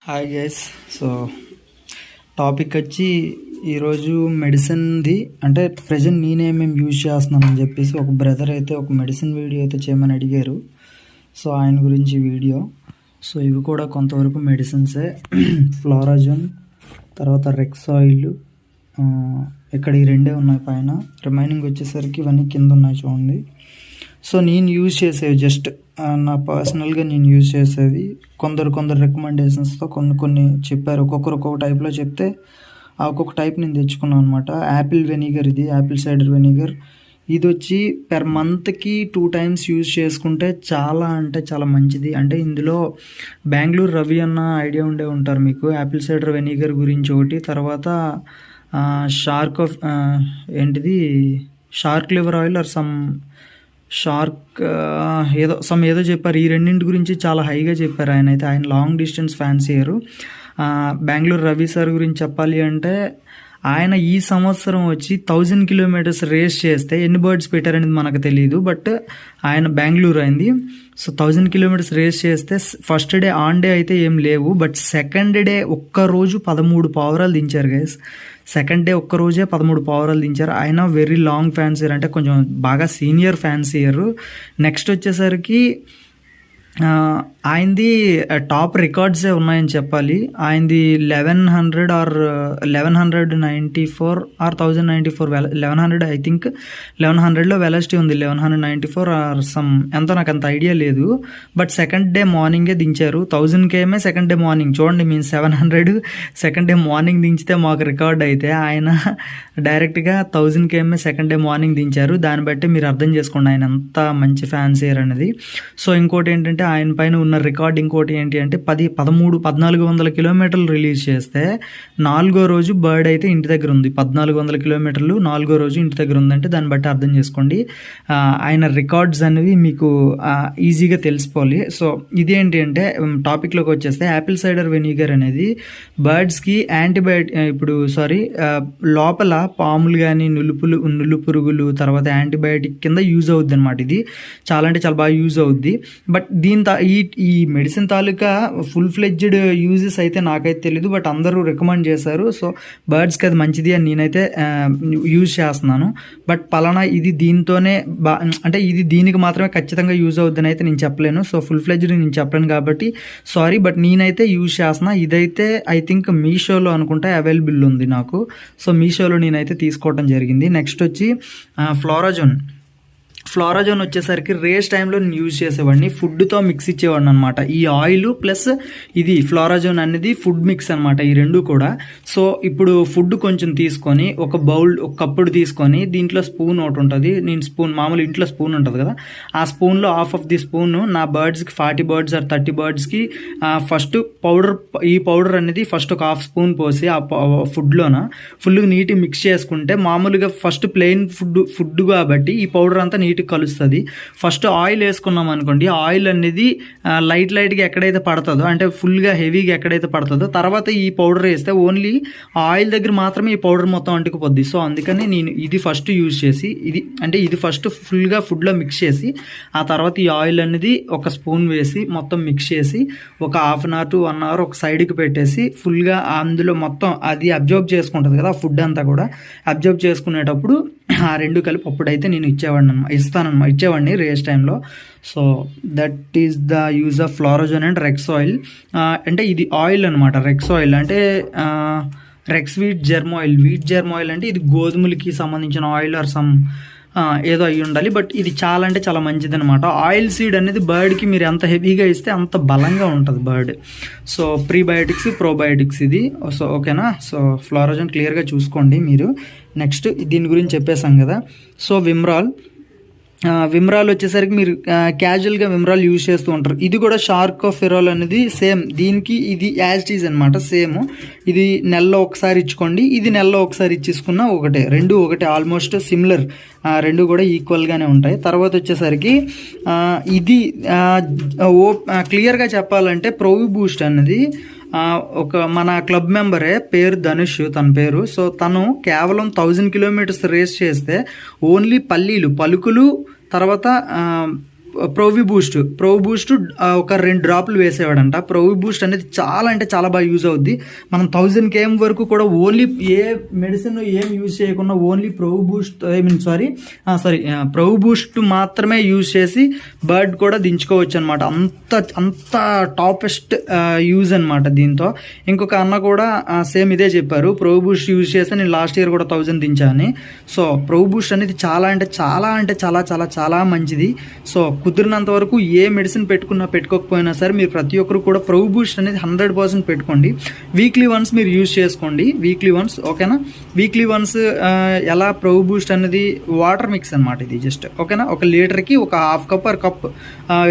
Hi guys. So topic వచ్చి ఈరోజు మెడిసిన్ది, అంటే ప్రజెంట్ నేనేమేమి యూజ్ చేస్తున్నానని చెప్పేసి ఒక బ్రదర్ అయితే ఒక మెడిసిన్ వీడియో అయితే చేయమని అడిగారు. సో ఆయన గురించి వీడియో. సో ఇవి కూడా కొంతవరకు మెడిసిన్సే. ఫ్లోరాజోన్, తర్వాత రెక్సాయిల్, ఇక్కడ ఈ రెండే ఉన్నాయి పైన, రిమైనింగ్ వచ్చేసరికి ఇవన్నీ కింద ఉన్నాయి చూడండి. సో నేను యూజ్ చేసేవి జస్ట్ నా పర్సనల్గా నేను యూజ్ చేసేవి. కొందరు రికమెండేషన్స్తో కొన్ని చెప్పారు, ఒక్కొక్కరు ఒక్కొక్క టైప్లో చెప్తే ఆ ఒక్కొక్క టైప్ నేను తెచ్చుకున్నాను అనమాట. యాపిల్ వెనిగర్, ఇది యాపిల్ సైడర్ వెనిగర్. ఇది వచ్చి పెర్ మంత్కి 2 times యూజ్ చేసుకుంటే చాలా అంటే చాలా మంచిది. అంటే ఇందులో బెంగళూరు రవి అన్న ఐడియా ఉండే ఉంటారు మీకు, యాపిల్ సైడర్ వెనిగర్ గురించి ఒకటి, తర్వాత shark liver oil are shark ఏదో చెప్పారు. ఈ రెండింటి గురించి చాలా హైగా చెప్పారు ఆయన అయితే. ఆయన long distance fancier. Bengaluru Ravi sir గురించి చెప్పాలి అంటే ఆయన ఈ సంవత్సరం వచ్చి 1000 kilometers రేస్ చేస్తే ఎన్ని బర్డ్స్ పెట్టారనేది మనకు తెలియదు, బట్ ఆయన బెంగళూరు అయింది. సో 1000 kilometers రేస్ చేస్తే ఫస్ట్ డే ఆన్ డే అయితే ఏం లేవు, బట్ సెకండ్ డే ఒక్కరోజు 13 పావురాలు దించారు గైస్. సెకండ్ డే ఒక్కరోజే 13 పావురాలు దించారు. ఆయన వెరీ లాంగ్ ఫ్యాన్సీయర్, అంటే కొంచెం బాగా సీనియర్ ఫ్యాన్సీయర్. నెక్స్ట్ వచ్చేసరికి ఆయనది టాప్ రికార్డ్సే ఉన్నాయని చెప్పాలి. ఆయనది 1100 ఆర్ 1194 ఆర్ 1094 1100, ఐ థింక్ 1100లో వెలాసిటీ ఉంది, 1194 ఆర్ సమ్ ఎంతో నాకు అంత ఐడియా లేదు. బట్ సెకండ్ డే మార్నింగే దించారు. 1000 km సెకండ్ డే మార్నింగ్. చూడండి, మేము 700 సెకండ్ డే మార్నింగ్ దించితే మాకు రికార్డ్ అయితే ఆయన డైరెక్ట్గా 1000 km సెకండ్ డే మార్నింగ్ దించారు. దాన్ని బట్టి మీరు అర్థం చేసుకోండి ఆయన ఎంత మంచి ఫ్యాన్సీయర్ అనేది. సో ఇంకోటి ఏంటంటే ఆయన పైన ఉన్న రికార్డ్ ఇంకోటి ఏంటి అంటే 1400 kilometers రిలీజ్ చేస్తే 4వ రోజు బర్డ్ అయితే ఇంటి దగ్గర ఉంది. 1400 kilometers 4వ రోజు ఇంటి దగ్గర ఉందంటే దాన్ని బట్టి అర్థం చేసుకోండి ఆయన రికార్డ్స్ అనేవి మీకు ఈజీగా తెలిసిపోవాలి. సో ఇదేంటి అంటే టాపిక్లోకి వచ్చేస్తే యాపిల్ సైడర్ వెనిగర్ అనేది బర్డ్స్కి లోపల పాములు కానీ నులు పురుగులు తర్వాత యాంటీబయాటిక్ కింద యూజ్ అవుద్ది అనమాట. ఇది చాలా అంటే చాలా బాగా యూజ్ అవుద్ది. బట్ ఈ మెడిసిన్ తాలూకా ఫుల్ ఫ్లెడ్జ్డ్ యూజెస్ అయితే నాకైతే తెలీదు, బట్ అందరూ రికమెండ్ చేశారు. సో బర్డ్స్కి అది మంచిది అని నేనైతే యూజ్ చేస్తున్నాను. బట్ పలానా ఇది దీంతోనే అంటే ఇది దీనికి మాత్రమే ఖచ్చితంగా యూజ్ అవుద్దని అయితే నేను చెప్పలేను. సో ఫుల్ ఫ్లెడ్జ్డ్ నేను చెప్పలేను కాబట్టి సారీ, బట్ నేనైతే యూజ్ చేస్తున్నా. ఇదైతే ఐ థింక్ మీషోలో అనుకుంటా అవైలబుల్ ఉంది నాకు. సో మీషోలో నేనైతే తీసుకోవడం జరిగింది. నెక్స్ట్ వచ్చి ఫ్లోరాజోన్ వచ్చేసరికి రేస్ టైంలో నేను యూజ్ చేసేవాడిని. ఫుడ్తో మిక్స్ ఇచ్చేవాడిని అనమాట. ఈ ఆయిల్ ప్లస్ ఇది ఫ్లోరాజోన్ అనేది ఫుడ్ మిక్స్ అనమాట, ఈ రెండు కూడా. సో ఇప్పుడు ఫుడ్ కొంచెం తీసుకొని ఒక కప్పుడు తీసుకొని దీంట్లో స్పూన్ ఒకటి ఉంటుంది. నేను మామూలు ఇంట్లో స్పూన్ ఉంటుంది కదా, ఆ స్పూన్లో హాఫ్ ఆఫ్ ది స్పూన్ నా బర్డ్స్కి 40 birds ఆర్ 30 birdsకి ఫస్ట్ ఈ పౌడర్ అనేది ఫస్ట్ ఒక హాఫ్ స్పూన్ పోసి ఆ ఫుడ్లోన ఫుల్ నీట్గా మిక్స్ చేసుకుంటే, మామూలుగా ఫస్ట్ ప్లెయిన్ ఫుడ్ కాబట్టి ఈ పౌడర్ అంతా నీట్గా కలుస్తుంది. ఫస్ట్ ఆయిల్ వేసుకున్నాం అనుకోండి, ఆయిల్ అనేది లైట్గా ఎక్కడైతే పడుతుందో, అంటే ఫుల్గా హెవీగా ఎక్కడైతే పడుతుందో, తర్వాత ఈ పౌడర్ వేస్తే ఓన్లీ ఆయిల్ దగ్గర మాత్రమే ఈ పౌడర్ మొత్తం అంటుకుపోద్ది. సో అందుకని నేను ఇది ఫస్ట్ యూజ్ చేసి ఇది ఫస్ట్ ఫుల్గా ఫుడ్లో మిక్స్ చేసి ఆ తర్వాత ఈ ఆయిల్ అనేది ఒక స్పూన్ వేసి మొత్తం మిక్స్ చేసి ఒక 1/2 hour to 1 hour ఒక సైడ్కి పెట్టేసి ఫుల్గా అందులో మొత్తం అది అబ్జర్వ్ చేసుకుంటుంది కదా, ఫుడ్ అంతా కూడా అబ్జర్వ్ చేసుకునేటప్పుడు ఆ రెండు కలిపి అప్పుడైతే నేను ఇచ్చేవాడిని రేస్ టైంలో. So that is the use of florazone and rexoil. అంటే ఇది ఆయిల్ అనమాట. రెక్సాయిల్ అంటే వీట్ జెర్మ్ ఆయిల్ అంటే ఇది గోధుమలకి సంబంధించిన ఆయిల్ ఆర్ సమ్ ఏదో అయ్యి ఉండాలి. బట్ ఇది చాలా అంటే చాలా మంచిది అనమాట. ఆయిల్ సీడ్ అనేది బర్డ్కి మీరు ఎంత హెవీగా ఇస్తే అంత బలంగా ఉంటుంది బర్డ్. సో ప్రీబయోటిక్స్ ప్రోబయోటిక్స్ ఇది. సో ఓకేనా. సో ఫ్లోరాజోన్ క్లియర్గా చూసుకోండి మీరు. నెక్స్ట్ దీని గురించి చెప్పేసాం కదా. సో విమ్రాల్ వచ్చేసరికి మీరు క్యాజువల్గా విమ్రాల్ యూజ్ చేస్తూ ఉంటారు. ఇది కూడా షార్కోఫెరాల్ అనేది సేమ్, దీనికి ఇది యాజ్ ఇట్ ఈజ్ అనమాట, సేమ్. ఇది నెలలో ఒకసారి ఇచ్చుకోండి, ఇది నెలలో ఒకసారి ఇచ్చేసుకున్నా రెండు ఒకటే ఆల్మోస్ట్ సిమిలర్, రెండు కూడా ఈక్వల్గానే ఉంటాయి. తర్వాత వచ్చేసరికి ఇది క్లియర్గా చెప్పాలంటే ప్రోవి బూస్ట్ అనేది ఒక మన క్లబ్ మెంబరే, పేరు ధనుష్ తన పేరు. సో తను కేవలం 1000 kilometers రేస్ చేస్తే ఓన్లీ పల్లీలు, పలుకులు, తర్వాత ప్రోవి బూస్ట్ ఒక 2 డ్రాప్లు వేసేవాడంట. ప్రోవి బూస్ట్ అనేది చాలా అంటే చాలా బాగా యూజ్ అవుద్ది. మనం 1000 km వరకు కూడా ఓన్లీ ఏ మెడిసిన్ ఏం యూజ్ చేయకుండా ఓన్లీ ప్రోవి బూస్ట్ మాత్రమే యూజ్ చేసి బర్డ్ కూడా దించుకోవచ్చు అనమాట. అంత టాపెస్ట్ యూజ్ అనమాట దీంతో. ఇంకొక అన్న కూడా సేమ్ ఇదే చెప్పారు, ప్రోవి బూస్ట్ యూజ్ చేస్తే నేను లాస్ట్ ఇయర్ కూడా 1000 దించాను. సో ప్రోవి బూస్ట్ అనేది చాలా అంటే చాలా మంచిది. సో కుదిరినంత వరకు ఏ మెడిసిన్ పెట్టుకోకపోయినా సరే మీరు ప్రతి ఒక్కరు కూడా ప్రోవి బూస్ట్ అనేది 100% పెట్టుకోండి. వీక్లీ వన్స్ మీరు యూజ్ చేసుకోండి, వీక్లీ వన్స్, ఓకేనా. వీక్లీ వన్స్ ఎలా ప్రోవి బూస్ట్ అనేది వాటర్ మిక్స్ అనమాట ఇది జస్ట్, ఓకేనా. 1 లీటర్కి ఒక ½ కప్ ఆర్ కప్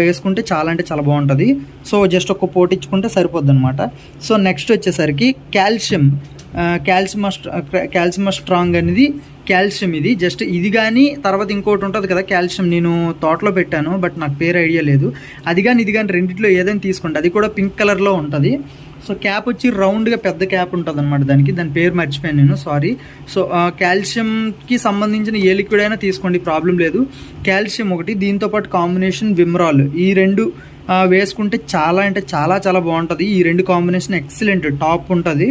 వేసుకుంటే చాలా అంటే చాలా బాగుంటుంది. సో జస్ట్ ఒక పోటించుకుంటే సరిపోద్ది అనమాట. సో నెక్స్ట్ వచ్చేసరికి కాల్షియం స్ట్రాంగ్ అనేది కాల్షియం. ఇది జస్ట్ ఇది కానీ తర్వాత ఇంకోటి ఉంటుంది కదా కాల్షియం, నేను తోటలో పెట్టాను బట్ నాకు పేరు ఐడియా లేదు. అది కానీ ఇది కానీ రెండిట్లో ఏదైనా తీసుకోండి, అది కూడా పింక్ కలర్లో ఉంటుంది. సో క్యాప్ వచ్చి రౌండ్గా పెద్ద క్యాప్ ఉంటుంది అనమాట దాని పేరు మర్చిపోయాను నేను, సారీ. సో కాల్షియంకి సంబంధించిన ఏ లిక్విడ్ అయినా తీసుకోండి, ప్రాబ్లం లేదు. కాల్షియం ఒకటి, దీంతోపాటు కాంబినేషన్ విమ్రాల్, ఈ 2 వేసుకుంటే చాలా అంటే చాలా బాగుంటుంది. ఈ 2 కాంబినేషన్ ఎక్సలెంట్ టాప్ ఉంటుంది.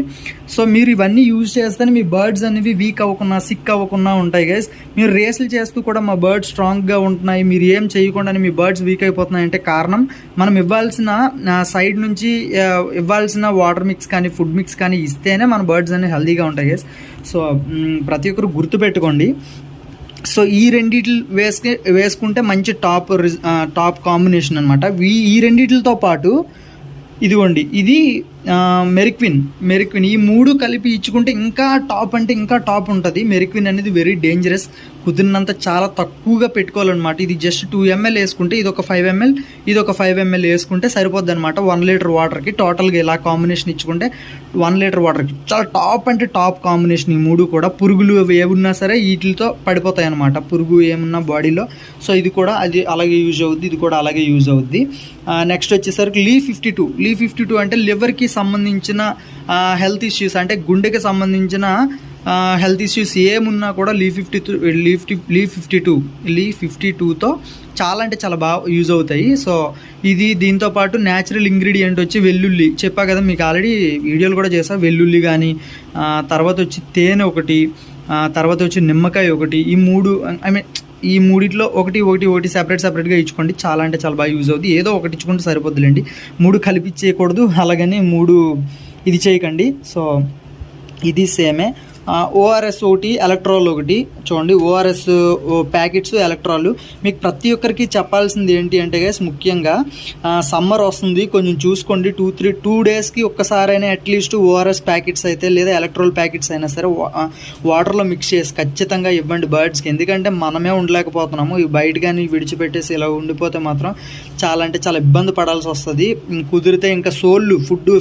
సో మీరు ఇవన్నీ యూజ్ చేస్తేనే మీ బర్డ్స్ అనేవి వీక్ అవ్వకుండా సిక్ అవ్వకుండా ఉంటాయి గైస్. మీరు రేసులు చేస్తూ కూడా మా బర్డ్స్ స్ట్రాంగ్గా ఉంటున్నాయి, మీరు ఏం చేయకుండానే మీ బర్డ్స్ వీక్ అయిపోతున్నాయి అంటే కారణం మనం ఇవ్వాల్సిన సైడ్ నుంచి ఇవ్వాల్సిన వాటర్ మిక్స్ కానీ ఫుడ్ మిక్స్ కానీ ఇస్తేనే మన బర్డ్స్ అనేవి హెల్తీగా ఉంటాయి గైస్. సో ప్రతి ఒక్కరు గుర్తుపెట్టుకోండి. సో ఈ రెండిట్లు వేసుకుంటే మంచి టాప్ కాంబినేషన్ అనమాట. ఈ రెండిట్లతో పాటు ఇదిగోండి, ఇది మెరిక్విన్, ఈ 3 కలిపి ఇచ్చుకుంటే ఇంకా టాప్ అంటే ఇంకా టాప్ ఉంటుంది. మెరిక్విన్ అనేది వెరీ డేంజరస్, కుదిరినంత చాలా తక్కువగా పెట్టుకోవాలన్నమాట. ఇది జస్ట్ 2 ml వేసుకుంటే ఇది ఒక 5 ml, ఇది ఒక 5 ml వేసుకుంటే సరిపోద్ది అనమాట. 1 లీటర్ వాటర్కి టోటల్గా ఇలా కాంబినేషన్ ఇచ్చుకుంటే 1 లీటర్ వాటర్కి చాలా టాప్ అంటే టాప్ కాంబినేషన్. ఈ 3 కూడా పురుగులు ఏమున్నా సరే వీటితో పడిపోతాయి అనమాట, పురుగు ఏమున్నా బాడీలో. సో ఇది కూడా అది అలాగే యూజ్ అవుద్ది, ఇది కూడా అలాగే యూజ్ అవుద్ది. నెక్స్ట్ వచ్చేసరికి Li52 అంటే లివర్కి సంబంధించిన హెల్త్ ఇష్యూస్, అంటే గుండెకి సంబంధించిన హెల్త్ ఇష్యూస్ ఏమున్నా కూడా Li52తో చాలా అంటే చాలా బాగా యూజ్ అవుతాయి. సో ఇది దీంతో పాటు న్యాచురల్ ఇంగ్రీడియంట్ వచ్చి వెల్లుల్లి, చెప్పా కదా మీకు ఆల్రెడీ వీడియోలు కూడా చేసా. వెల్లుల్లి కానీ, తర్వాత వచ్చి తేనె ఒకటి, తర్వాత వచ్చి నిమ్మకాయ ఒకటి, ఈ మూడిట్లో ఒకటి సెపరేట్గా ఇచ్చుకోండి. చాలా అంటే చాలా బాగా యూజ్ అవుతుంది. ఏదో ఒకటి ఇచ్చుకుంటే సరిపోద్దులేండి, 3 కలిపి చేయకూడదు, అలాగని 3 ఇది చేయకండి. సో ఇది సేమే. ఓఆర్ఎస్ ఒకటి, ఎలక్ట్రాల్ ఒకటి. చూడండి, ఓఆర్ఎస్ ప్యాకెట్స్, ఎలక్ట్రాల్. మీకు ప్రతి ఒక్కరికి చెప్పాల్సింది ఏంటి అంటే గైస్, ముఖ్యంగా సమ్మర్ వస్తుంది, కొంచెం చూసుకోండి. 2 డేస్కి ఒక్కసారైనా అట్లీస్ట్ ఓఆర్ఎస్ ప్యాకెట్స్ అయితే లేదా ఎలక్ట్రాల్ ప్యాకెట్స్ అయినా సరే వాటర్లో మిక్స్ చేసి ఖచ్చితంగా ఇవ్వండి బర్డ్స్కి. ఎందుకంటే మనమే ఉండలేకపోతున్నాము, ఇవి బయట కానీ విడిచిపెట్టేసి ఇలా ఉండిపోతే మాత్రం చాలా అంటే చాలా ఇబ్బంది పడాల్సి వస్తుంది. కుదిరితే ఇంకా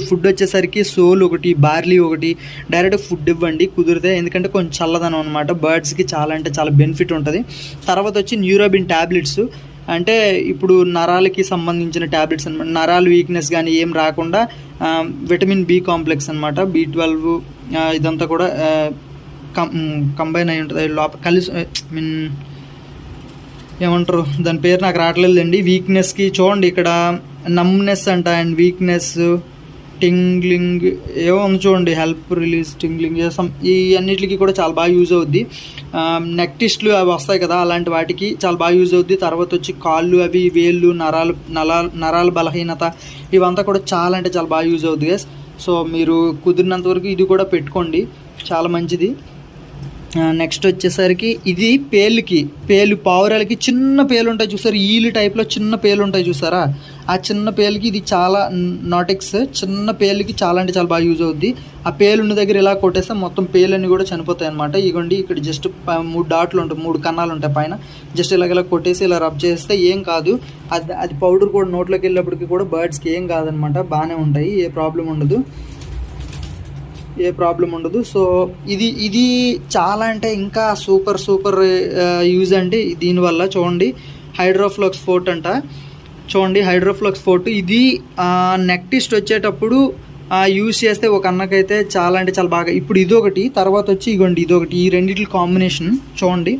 ఫుడ్ వచ్చేసరికి సోల్ ఒకటి, బార్లీ ఒకటి డైరెక్ట్ ఫుడ్ ఇవ్వండి కుదిరితే. ఎందుకంటే కొంచెం చల్లదనం అనమాట, బర్డ్స్కి చాలా అంటే చాలా బెనిఫిట్ ఉంటుంది. తర్వాత వచ్చి న్యూరోబిన్ ట్యాబ్లెట్స్, అంటే ఇప్పుడు నరాలకి సంబంధించిన ట్యాబ్లెట్స్ అనమాట. నరాలు వీక్నెస్ కానీ ఏం రాకుండా విటమిన్ బి కాంప్లెక్స్ అనమాట, B12 ఇదంతా కూడా కంబైన్ అయి ఉంటుంది లోపల కలిసి. ఏమంటారు దాని పేరు నాకు రావట్లేదండి. వీక్నెస్కి చూడండి ఇక్కడ నమ్నెస్ అంట, అండ్ వీక్నెస్, టింగ్లింగ్ ఏమో ఉంది చూడండి, హెల్ప్ రిలీజ్, టింగ్లింగ్, ఈ అన్నిటికీ కూడా చాలా బాగా యూజ్ అవుద్ది. నెక్ టెస్ట్లు అవి వస్తాయి కదా, అలాంటి వాటికి చాలా బాగా యూజ్ అవుద్ది. తర్వాత వచ్చి కాళ్ళు అవి, వేళ్ళు, నరాల బలహీనత, ఇవంతా కూడా చాలా అంటే చాలా బాగా యూజ్ అవుద్ది గైస్. సో మీరు కుదిరినంత వరకు ఇది కూడా పెట్టుకోండి, చాలా మంచిది. నెక్స్ట్ వచ్చేసరికి ఇది పావురాలకి చిన్న పేలు ఉంటాయి చూసారు, ఈలు టైప్లో చిన్న పేలు ఉంటాయి చూసారా, ఆ చిన్న పేలుకి ఇది చాలా నాటిక్స్, చిన్న పేలుకి చాలా అంటే చాలా బాగా యూజ్ అవుద్ది. ఆ పేలు ఉన్న దగ్గర ఇలా కొట్టేస్తే మొత్తం పేలన్నీ కూడా చనిపోతాయి అనమాట. ఇగోండి ఇక్కడ జస్ట్ 3 డాట్లు ఉంటాయి, 3 కన్నాలు ఉంటాయి పైన, జస్ట్ ఇలా కొట్టేసి ఇలా రబ్ చేస్తే ఏం కాదు. అది పౌడర్ కూడా నోట్లోకి వెళ్ళేప్పటికి కూడా బర్డ్స్కి ఏం కాదనమాట, బాగానే ఉంటాయి, ఏ ప్రాబ్లం ఉండదు. సో ఇది చాలా అంటే ఇంకా సూపర్ యూజ్ అండి దీనివల్ల. చూడండి, హైడ్రోఫ్లోక్స్ ఫోర్ట్ అంట, చూడండి హైడ్రోఫ్లోక్స్ ఫోర్ట్. ఇది నెక్ టెస్ట్ వచ్చేటప్పుడు యూజ్ చేస్తే ఒక అన్నకైతే చాలా అంటే చాలా బాగా. ఇప్పుడు ఇదొకటి, తర్వాత వచ్చి ఇగోండి ఇదొకటి, ఈ రెండిటి కాంబినేషన్ చూడండి.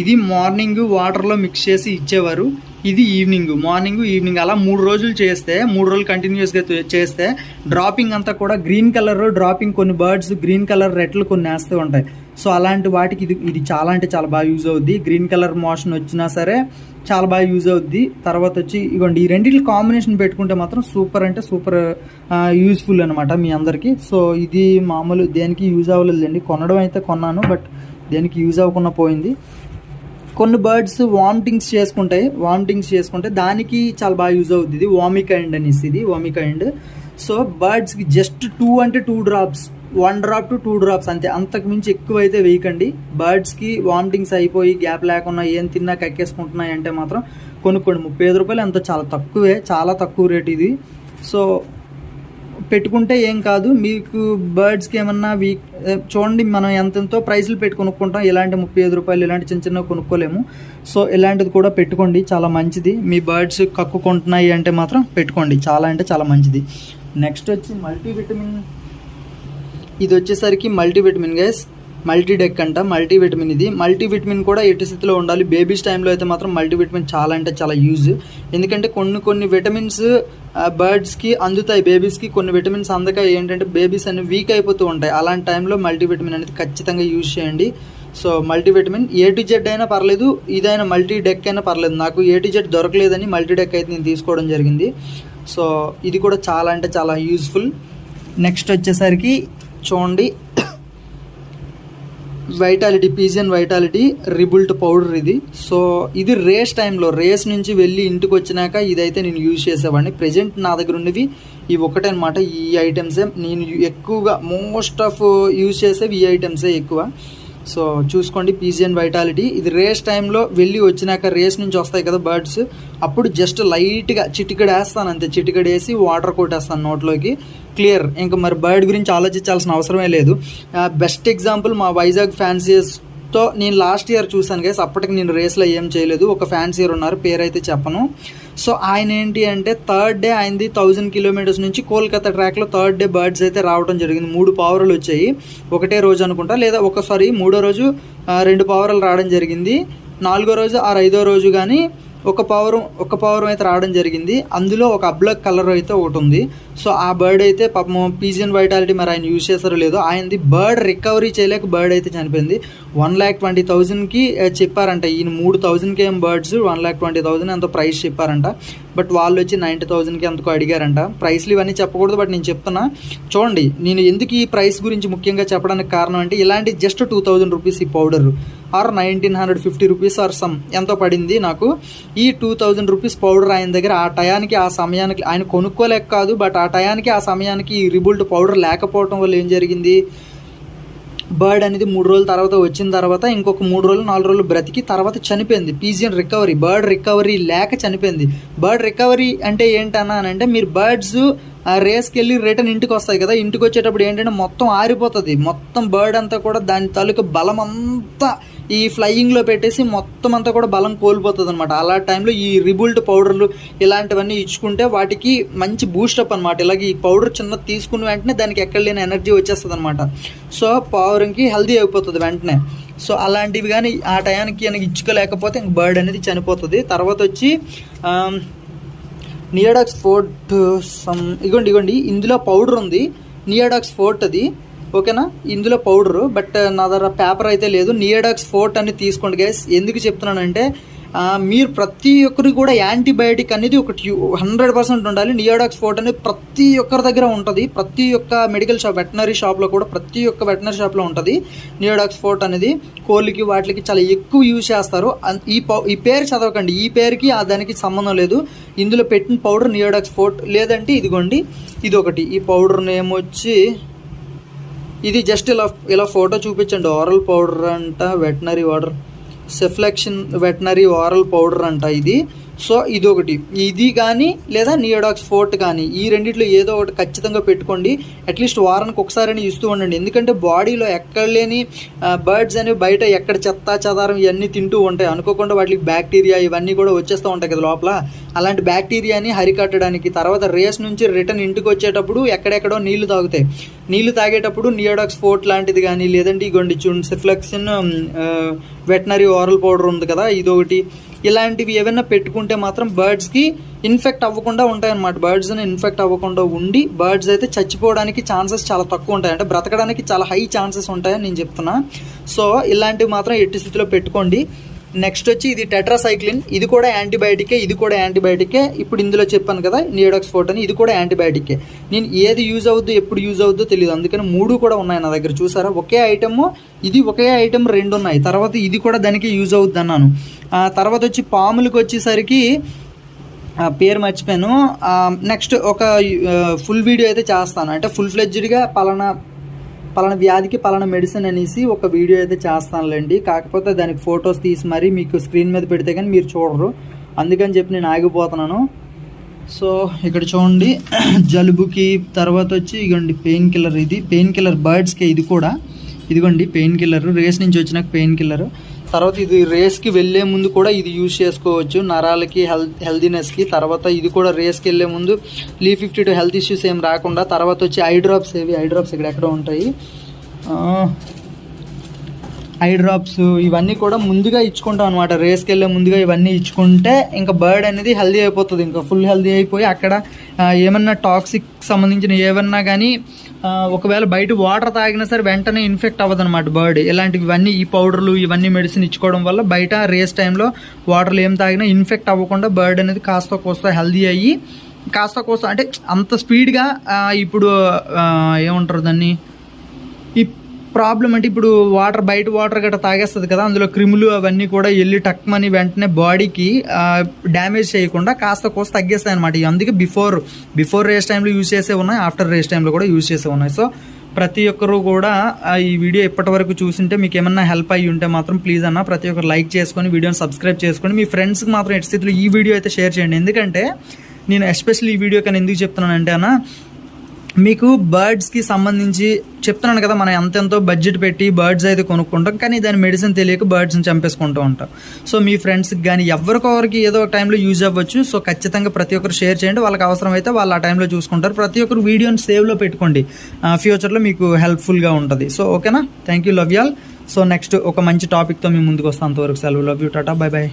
ఇది మార్నింగ్ వాటర్లో మిక్స్ చేసి ఇచ్చేవారు, ఇది మార్నింగ్ ఈవినింగ్ అలా 3 రోజులు చేస్తే 3 రోజులు కంటిన్యూస్గా చేస్తే డ్రాపింగ్ అంతా కూడా గ్రీన్ కలర్ డ్రాపింగ్, కొన్ని బర్డ్స్ గ్రీన్ కలర్ రెట్లు కొన్ని వేస్తూ ఉంటాయి. సో అలాంటి వాటికి ఇది చాలా అంటే చాలా బాగా యూజ్ అవుద్ది. గ్రీన్ కలర్ మోషన్ వచ్చినా సరే చాలా బాగా యూజ్ అవుద్ది. తర్వాత వచ్చి ఇగోండి ఈ రెండింటి కాంబినేషన్ పెట్టుకుంటే మాత్రం సూపర్ అంటే సూపర్ యూజ్ఫుల్ అనమాట మీ అందరికీ. సో ఇది మామూలు దేనికి యూజ్ అవ్వలేదండి, కొనడం అయితే కొన్నాను బట్ దేనికి యూజ్ అవ్వకుండా పోయింది. కొన్ని బర్డ్స్ వామిటింగ్స్ చేసుకుంటే దానికి చాలా బాగా యూజ్ అవుతుంది. ఇది వామికైండ్ అనేసి, ఇది వామికైండ్. సో బర్డ్స్కి జస్ట్ 2 అంటే 2 డ్రాప్స్, 1 డ్రాప్ టు 2 డ్రాప్స్ అంతే, అంతకు మించి ఎక్కువ అయితే వేయకండి. బర్డ్స్కి వామిటింగ్స్ అయిపోయి గ్యాప్ లేకుండా ఏం తిన్నా కక్కేసుకుంటున్నాయి అంటే మాత్రం కొనుక్కోండి. 35 రూపాయలు ఎంతో, చాలా తక్కువే, చాలా తక్కువ రేట్ ఇది. సో పెట్టుకుంటే ఏం కాదు. మీకు బర్డ్స్కి ఏమన్నా చూడండి, మనం ఎంతెంతో ప్రైస్లు పెట్టి కొనుక్కుంటాం, ఇలాంటి 35 రూపాయలు ఇలాంటి చిన్న చిన్నవి కొనుక్కోలేము. సో ఇలాంటిది కూడా పెట్టుకోండి, చాలా మంచిది. మీ బర్డ్స్ కక్కుకుంటున్నాయి అంటే మాత్రం పెట్టుకోండి, చాలా అంటే చాలా మంచిది. నెక్స్ట్ వచ్చి మల్టీవిటమిన్. ఇది వచ్చేసరికి మల్టీవిటమిన్ గైస్, మల్టీడెక్ అంట, మల్టీవిటమిన్. ఇది మల్టీవిటమిన్ కూడా ఎటు స్థితిలో ఉండాలి. బేబీస్ టైంలో అయితే మాత్రం మల్టీవిటమిన్ చాలా అంటే చాలా యూజ్. ఎందుకంటే కొన్ని విటమిన్స్ బర్డ్స్కి అందుతాయి, బేబీస్కి కొన్ని విటమిన్స్ అందక ఏంటంటే బేబీస్ అనేవి వీక్ అయిపోతూ ఉంటాయి. అలాంటి టైంలో మల్టీవిటమిన్ అనేది ఖచ్చితంగా యూజ్ చేయండి. So multivitamin A to Z అయినా పర్లేదు, ఇదైనా మల్టీడెక్ అయినా పర్లేదు. నాకు A to Z దొరకలేదని మల్టీడెక్ అయితే నేను తీసుకోవడం జరిగింది. సో ఇది కూడా చాలా అంటే చాలా యూజ్ఫుల్. నెక్స్ట్ వచ్చేసరికి చూడండి వైటాలిటీ, పీజియన్ వైటాలిటీ రిబుల్ట్ పౌడర్ ఇది. సో ఇది రేస్ నుంచి వెళ్ళి ఇంటికి వచ్చినాక ఇదైతే నేను యూజ్ చేసేవాడిని. ప్రెజెంట్ నా దగ్గర ఉన్నవి ఇవి ఒకటే అనమాట. ఈ ఐటమ్సే నేను ఎక్కువగా మోస్ట్ ఆఫ్ యూజ్ చేసేవి, ఈ ఐటమ్సే ఎక్కువ. సో చూసుకోండి, పీజియన్ వైటాలిటీ. ఇది రేస్ టైంలో వెళ్ళి వచ్చినాక, రేస్ నుంచి వస్తాయి కదా బర్డ్స్, అప్పుడు జస్ట్ లైట్గా చిటికెడు వేస్తాను అంతే, చిటికెడు వేసి వాటర్ కొట్టేస్తాను నోట్లోకి, క్లియర్. ఇంకా మరి బర్డ్ గురించి ఆలోచించాల్సిన అవసరమే లేదు. బెస్ట్ ఎగ్జాంపుల్ మా వైజాగ్ ఫ్యాన్సీయర్స్తో నేను లాస్ట్ ఇయర్ చూసాను గైస్. అప్పటికి నేను రేస్లో ఏం చేయలేదు. ఒక ఫ్యాన్సీయర్ ఉన్నారు, పేరైతే చెప్పను. సో ఆయన ఏంటి అంటే థర్డ్ డే ఆయనది 1000 కిలోమీటర్స్ నుంచి కోల్కతా ట్రాక్లో థర్డ్ డే బర్డ్స్ అయితే రావడం జరిగింది. 3 పావురాలు వచ్చాయి ఒకటే రోజు అనుకుంటా, లేదా మూడో రోజు 2 పావురాలు రావడం జరిగింది. 4వ రోజు 5వ రోజు కానీ ఒక పావురం అయితే రావడం జరిగింది. అందులో ఒక అబ్లక్ కలర్ అయితే ఒకటి ఉంది. సో ఆ బర్డ్ అయితే పాపం పీజియన్ వైటాలిటీ మరి ఆయన యూజ్ చేస్తారో లేదో, ఆయనది బర్డ్ రికవరీ చేయలేక బర్డ్ అయితే చనిపోయింది. 1,20,000కి చెప్పారంట. ఈయన 3,000కి ఏం బర్డ్స్ 1,20,000 ఎంతో ప్రైస్ చెప్పారంట. బట్ వాళ్ళు వచ్చి 90,000కి ఎంతకో అడిగారంట. ప్రైస్లు ఇవన్నీ చెప్పకూడదు, బట్ నేను చెప్తున్నా. చూడండి, నేను ఎందుకు ఈ ప్రైస్ గురించి ముఖ్యంగా చెప్పడానికి కారణం అంటే ఇలాంటి జస్ట్ 2,000 రూపీస్ ఈ powder, or 1,950 rupees or some ఎంతో పడింది నాకు. ఈ 2,000 రూపీస్ పౌడర్ ఆయన దగ్గర ఆ టయానికి ఆ సమయానికి ఆయన కొనుక్కోలేక కాదు, బట్ ఆ టయానికి ఆ సమయానికి ఈ రిబుల్ట్ పౌడర్ లేకపోవడం వల్ల ఏం జరిగింది, బర్డ్ అనేది 3 రోజుల తర్వాత వచ్చిన తర్వాత ఇంకొక 3 రోజులు 4 రోజులు బ్రతికి తర్వాత చనిపోయింది. పీజియన్ రికవరీ, బర్డ్ రికవరీ లేక చనిపోయింది. బర్డ్ రికవరీ అంటే ఏంటన్నా అంటే మీరు బర్డ్స్ రేస్కి వెళ్ళి రిటర్న్ ఇంటికి వస్తాయి కదా, ఇంటికి వచ్చేటప్పుడు ఏంటంటే మొత్తం ఆరిపోతుంది, మొత్తం బర్డ్ అంతా కూడా దాని తాలూకు బలం అంతా ఈ ఫ్లయింగ్లో పెట్టేసి మొత్తం అంతా కూడా బలం కోల్పోతుంది అనమాట. అలా టైంలో ఈ రిబుల్ట్ పౌడర్లు ఇలాంటివన్నీ ఇచ్చుకుంటే వాటికి మంచి బూస్టప్ అనమాట. ఇలాగ ఈ పౌడర్ చిన్న తీసుకున్న వెంటనే దానికి ఎక్కడ లేని ఎనర్జీ వచ్చేస్తుంది అనమాట. సో పౌరంకి హెల్దీ అయిపోతుంది వెంటనే. సో అలాంటివి కానీ ఆ టయానికి కనుక ఇచ్చుకోలేకపోతే ఇంక బర్డ్ అనేది చనిపోతుంది. తర్వాత వచ్చి నియోడాక్స్ ఫోర్ట్ ఇగోండి ఇందులో పౌడర్ ఉంది, నియోడాక్స్ ఫోర్ట్ అది, ఓకేనా. ఇందులో పౌడరు, బట్ నా దగ్గర పేపర్ అయితే లేదు. నియోడాక్స్ ఫోర్ట్ అని తీసుకోండి గైస్. ఎందుకు చెప్తున్నానంటే మీరు ప్రతి ఒక్కరికి కూడా యాంటీబయాటిక్ అనేది ఒకటి 100% ఉండాలి. నియోడాక్స్ ఫోర్ట్ అనేది ప్రతి ఒక్కరి దగ్గర ఉంటుంది, ప్రతి ఒక్క మెడికల్ షాప్, వెటనరీ షాప్లో కూడా ప్రతి ఒక్క వెటనరీ షాప్లో ఉంటుంది. నియోడాక్స్ ఫోర్ట్ అనేది కోళ్ళకి వాటికి చాలా ఎక్కువ యూజ్ చేస్తారు. ఈ పేరు చదవకండి, ఈ పేరుకి దానికి సంబంధం లేదు. ఇందులో పెట్టిన పౌడర్ నియోడాక్స్ ఫోర్ట్, లేదంటే ఇదిగోండి ఇది ఒకటి. ఈ పౌడర్ నేమ్ వచ్చి ఇది జస్ట్ ఇలా ఫోటో చూపించండి. ఆరల్ పౌడర్ అంట, వెటనరీ వాటర్ సెఫ్లెక్షన్ వెటనరీ ఆరల్ పౌడర్ అంట ఇది. సో ఇది ఒకటి, ఇది కానీ లేదా నియోడాక్స్ ఫోర్ట్ కానీ, ఈ రెండిట్లో ఏదో ఒకటి ఖచ్చితంగా పెట్టుకోండి. అట్లీస్ట్ వారానికి ఒకసారి ఇస్తూ ఉండండి. ఎందుకంటే బాడీలో ఎక్కడ లేని బర్డ్స్ అనేవి బయట ఎక్కడ చెత్త చెదారం ఇవన్నీ తింటూ ఉంటాయి. అనుకోకుండా వాటికి బ్యాక్టీరియా ఇవన్నీ కూడా వచ్చేస్తూ ఉంటాయి కదా లోపల. అలాంటి బ్యాక్టీరియాని హరికట్టడానికి, తర్వాత రేస్ నుంచి రిటర్న్ ఇంటికి వచ్చేటప్పుడు ఎక్కడెక్కడో నీళ్లు తాగుతాయి. నీళ్లు తాగేటప్పుడు నియోడాక్స్ ఫోర్ట్ లాంటిది కానీ, లేదంటే ఇగోండి చూడండి సెఫ్లెక్సిన్ వెటనరీ ఓరల్ పౌడర్ ఉంది కదా, ఇదొకటి, ఇలాంటివి ఏమైనా పెట్టుకుంటే మాత్రం బర్డ్స్కి ఇన్ఫెక్ట్ అవ్వకుండా ఉంటాయన్నమాట. బర్డ్స్ని ఇన్ఫెక్ట్ అవ్వకుండా ఉండి బర్డ్స్ అయితే చచ్చిపోవడానికి ఛాన్సెస్ చాలా తక్కువ ఉంటాయి, అంటే బ్రతకడానికి చాలా హై ఛాన్సెస్ ఉంటాయని నేను చెప్తున్నా. సో ఇలాంటివి మాత్రం ఎట్టి స్థితిలో పెట్టుకోండి. నెక్స్ట్ వచ్చి ఇది టెట్రాసైక్లిన్, ఇది కూడా యాంటీబయాటికే, ఇది కూడా యాంటీబయాటికే. ఇప్పుడు ఇందులో చెప్పాను కదా నియోడాక్స్ ఫోర్ట్ అని, ఇది కూడా యాంటీబయాటికే. నేను ఏది యూజ్ అవుద్దు ఎప్పుడు యూజ్ అవుద్దో తెలియదు, అందుకని 3 కూడా ఉన్నాయి నా దగ్గర. చూసారా, ఒకే ఐటమ్, ఇది ఒకే ఐటమ్ 2 ఉన్నాయి. తర్వాత ఇది కూడా దానికి యూజ్ అవుద్ది అన్నాను. తర్వాత వచ్చి పాములకు వచ్చేసరికి పేరు మర్చిపోయాను. నెక్స్ట్ ఒక ఫుల్ వీడియో అయితే చేస్తాను, అంటే ఫుల్ ఫ్లెడ్జ్డ్గా పలానా వ్యాధికి పలానా మెడిసిన్ అనేసి ఒక వీడియో అయితే చేస్తానులేండి. కాకపోతే దానికి ఫొటోస్ తీసి మరీ మీకు స్క్రీన్ మీద పెడితే కానీ మీరు చూడరు, అందుకని చెప్పి నేను ఆగిపోతున్నాను. సో ఇక్కడ చూడండి జలుబుకి, తర్వాత వచ్చి ఇగోండి పెయిన్ కిల్లర్, ఇది పెయిన్ కిల్లర్ బర్డ్స్కి, ఇది కూడా ఇదిగోండి పెయిన్ కిల్లర్, రేస్ నుంచి వచ్చినాక పెయిన్ కిల్లర్. తర్వాత ఇది రేస్కి వెళ్ళే ముందు కూడా ఇది యూజ్ చేసుకోవచ్చు, నరాలకి హెల్దీనెస్కి. తర్వాత ఇది కూడా రేస్కి వెళ్ళే ముందు L52 హెల్త్ ఇష్యూస్ ఏం రాకుండా. తర్వాత వచ్చి ఐ డ్రాప్స్, ఐ డ్రాప్స్ ఇక్కడ ఎక్కడ ఉంటాయి, ఐ డ్రాప్స్ ఇవన్నీ కూడా ముందుగా ఇచ్చుకుంటాం అనమాట. రేస్కి వెళ్ళే ముందుగా ఇవన్నీ ఇచ్చుకుంటే ఇంకా బర్డ్ అనేది హెల్దీ అయిపోతుంది, ఇంకా ఫుల్ హెల్దీ అయిపోయి అక్కడ ఏమన్నా టాక్సిక్ సంబంధించిన ఏమన్నా కానీ ఒకవేళ బయట వాటర్ తాగినా సరే వెంటనే ఇన్ఫెక్ట్ అవ్వదు అనమాట బర్డ్. ఇలాంటివన్నీ ఈ పౌడర్లు ఇవన్నీ మెడిసిన్ ఇచ్చుకోవడం వల్ల బయట రేస్ టైంలో వాటర్లు ఏం తాగినా ఇన్ఫెక్ట్ అవ్వకుండా బర్డ్ అనేది కాస్త కోస్త హెల్దీ అయ్యి, కాస్త కోస్త అంటే అంత స్పీడ్గా ఇప్పుడు ఏమంటారు దాన్ని, ఈ ప్రాబ్లం అంటే ఇప్పుడు బయట వాటర్ గట్రా తాగేస్తుంది కదా, అందులో క్రిములు అవన్నీ కూడా వెళ్ళి టక్మని వెంటనే బాడీకి డ్యామేజ్ చేయకుండా కాస్త కోస్త తగ్గేస్తాయి అనమాట. అందుకే బిఫోర్ రేస్ టైంలో యూజ్ చేసే ఉన్నాయి, ఆఫ్టర్ రేస్ టైంలో కూడా యూజ్ చేసే ఉన్నాయి. సో ప్రతి ఒక్కరు కూడా ఈ వీడియో ఇప్పటి వరకు చూసింటే మీకు ఏమన్నా హెల్ప్ అయ్యి ఉంటే మాత్రం ప్లీజ్ అన్న ప్రతి ఒక్కరు లైక్ చేసుకొని వీడియోని సబ్స్క్రైబ్ చేసుకొని మీ ఫ్రెండ్స్కి మాత్రం ఎట్టి స్థితిలో ఈ వీడియో అయితే షేర్ చేయండి. ఎందుకంటే నేను ఎస్పెషల్లీ ఈ వీడియో కానీ ఎందుకు చెప్తున్నానంటే అన్న, మీకు బర్డ్స్కి సంబంధించి చెప్తున్నాను కదా, మనం ఎంతెంతో బడ్జెట్ పెట్టి బర్డ్స్ అయితే కొనుక్కుంటాం, కానీ దాని మెడిసిన్ తెలియక బర్డ్స్ని చంపేసుకుంటూ ఉంటాం. సో మీ ఫ్రెండ్స్కి కానీ ఎవరికొవరికి ఏదో ఒక టైంలో యూజ్ అవ్వచ్చు. సో ఖచ్చితంగా ప్రతి ఒక్కరు షేర్ చేయండి, వాళ్ళకి అవసరం అయితే వాళ్ళు ఆ టైంలో చూసుకుంటారు. ప్రతి ఒక్కరు వీడియోని సేవ్లో పెట్టుకోండి, ఫ్యూచర్లో మీకు హెల్ప్ఫుల్గా ఉంటుంది. సో ఓకేనా, thank you, love you all. So next ఒక మంచి టాపిక్తో మీ ముందుకు వస్తాను, అంతవరకు సెలవు, love you, Tata, by by.